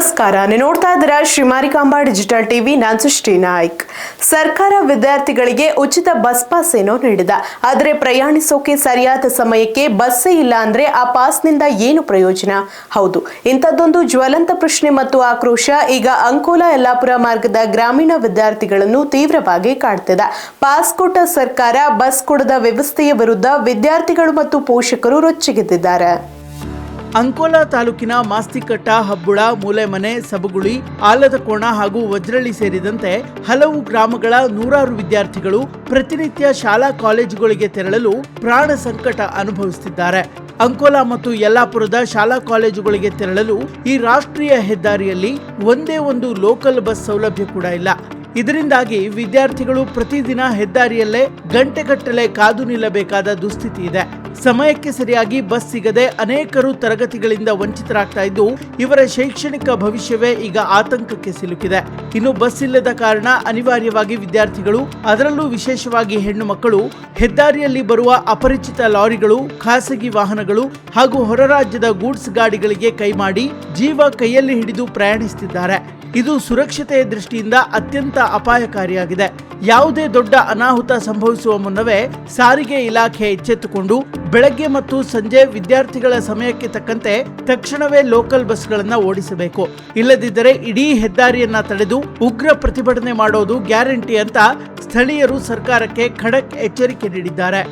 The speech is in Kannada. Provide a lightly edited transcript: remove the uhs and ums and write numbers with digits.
ನಮಸ್ಕಾರ. ನೀವು ನೋಡ್ತಾ ಇದ್ದೀರಾ ಶ್ರೀ ಮಾರಿಕಾಂಬಾ ಡಿಜಿಟಲ್ ಟಿವಿ. ನಾನು ಸೃಷ್ಟಿ ನಾಯ್ಕ್. ಸರ್ಕಾರ ವಿದ್ಯಾರ್ಥಿಗಳಿಗೆ ಉಚಿತ ಬಸ್ ಪಾಸ್ ಏನೋ ನೀಡಿದ, ಆದರೆ ಪ್ರಯಾಣಿಸೋಕೆ ಸರಿಯಾದ ಸಮಯಕ್ಕೆ ಬಸ್ಸೇ ಇಲ್ಲ ಅಂದ್ರೆ ಆ ಪಾಸ್ನಿಂದ ಏನು ಪ್ರಯೋಜನ? ಹೌದು, ಇಂಥದ್ದೊಂದು ಜ್ವಲಂತ ಪ್ರಶ್ನೆ ಮತ್ತು ಆಕ್ರೋಶ ಈಗ ಅಂಕೋಲಾ ಯಲ್ಲಾಪುರ ಮಾರ್ಗದ ಗ್ರಾಮೀಣ ವಿದ್ಯಾರ್ಥಿಗಳನ್ನು ತೀವ್ರವಾಗಿ ಕಾಡ್ತಿದೆ. ಪಾಸ್ ಕೊಟ್ಟ ಸರ್ಕಾರ ಬಸ್ ಕೊಡದ ವ್ಯವಸ್ಥೆಯ ವಿರುದ್ಧ ವಿದ್ಯಾರ್ಥಿಗಳು ಮತ್ತು ಪೋಷಕರು ರೊಚ್ಚಿಗೆದ್ದಿದ್ದಾರೆ. ಅಂಕೋಲಾ ತಾಲೂಕಿನ ಮಾಸ್ತಿಕಟ್ಟ, ಹಬ್ಬುಳ, ಮೂಲೆಮನೆ, ಸಬಗುಳಿ, ಆಲದಕೋಣ ಹಾಗೂ ವಜ್ರಳ್ಳಿ ಸೇರಿದಂತೆ ಹಲವು ಗ್ರಾಮಗಳ ನೂರಾರು ವಿದ್ಯಾರ್ಥಿಗಳು ಪ್ರತಿನಿತ್ಯ ಶಾಲಾ ಕಾಲೇಜುಗಳಿಗೆ ತೆರಳಲು ಪ್ರಾಣ ಸಂಕಟ ಅನುಭವಿಸುತ್ತಿದ್ದಾರೆ. ಅಂಕೋಲಾ ಮತ್ತು ಯಲ್ಲಾಪುರದ ಶಾಲಾ ಕಾಲೇಜುಗಳಿಗೆ ತೆರಳಲು ಈ ರಾಷ್ಟ್ರೀಯ ಹೆದ್ದಾರಿಯಲ್ಲಿ ಒಂದೇ ಒಂದು ಲೋಕಲ್ ಬಸ್ ಸೌಲಭ್ಯ ಕೂಡ ಇಲ್ಲ. ಇದರಿಂದಾಗಿ ವಿದ್ಯಾರ್ಥಿಗಳು ಪ್ರತಿದಿನ ಹೆದ್ದಾರಿಯಲ್ಲೇ ಗಂಟೆಗಟ್ಟಲೆ ಕಾದು ನಿಲ್ಲಬೇಕಾದ ದುಸ್ಥಿತಿ ಇದೆ. ಸಮಯಕ್ಕೆ ಸರಿಯಾಗಿ ಬಸ್ ಸಿಗದೆ ಅನೇಕರು ತರಗತಿಗಳಿಂದ ವಂಚಿತರಾಗ್ತಾ ಇದ್ದು, ಇವರ ಶೈಕ್ಷಣಿಕ ಭವಿಷ್ಯವೇ ಈಗ ಆತಂಕಕ್ಕೆ ಸಿಲುಕಿದೆ. ಇನ್ನು ಬಸ್ ಇಲ್ಲದ ಕಾರಣ ಅನಿವಾರ್ಯವಾಗಿ ವಿದ್ಯಾರ್ಥಿಗಳು, ಅದರಲ್ಲೂ ವಿಶೇಷವಾಗಿ ಹೆಣ್ಣು ಮಕ್ಕಳು, ಹೆದ್ದಾರಿಯಲ್ಲಿ ಬರುವ ಅಪರಿಚಿತ ಲಾರಿಗಳು, ಖಾಸಗಿ ವಾಹನಗಳು ಹಾಗೂ ಹೊರ ರಾಜ್ಯದ ಗೂಡ್ಸ್ ಗಾಡಿಗಳಿಗೆ ಕೈಮಾಡಿ ಜೀವ ಕೈಯಲ್ಲಿ ಹಿಡಿದು ಪ್ರಯಾಣಿಸುತ್ತಿದ್ದಾರೆ. ಇದು ಸುರಕ್ಷತೆಯ ದೃಷ್ಟಿಯಿಂದ ಅತ್ಯಂತ ಅಪಾಯಕಾರಿಯಾಗಿದೆ. ಯಾವುದೇ ದೊಡ್ಡ ಅನಾಹುತ ಸಂಭವಿಸುವ ಮುನ್ನವೇ ಸಾರಿಗೆ ಇಲಾಖೆ ಎಚ್ಚೆತ್ತುಕೊಂಡು ಬೆಳಗ್ಗೆ ಮತ್ತು ಸಂಜೆ ವಿದ್ಯಾರ್ಥಿಗಳ ಸಮಯಕ್ಕೆ ತಕ್ಕಂತೆ ತಕ್ಷಣವೇ ಲೋಕಲ್ ಬಸ್ಗಳನ್ನು ಓಡಿಸಬೇಕು. ಇಲ್ಲದಿದ್ದರೆ ಇಡೀ ಹೆದ್ದಾರಿಯನ್ನ ತಡೆದು ಉಗ್ರ ಪ್ರತಿಭಟನೆ ಮಾಡೋದು ಗ್ಯಾರಂಟಿ ಅಂತ ಸ್ಥಳೀಯರು ಸರ್ಕಾರಕ್ಕೆ ಖಡಕ್ ಎಚ್ಚರಿಕೆ ನೀಡಿದ್ದಾರೆ.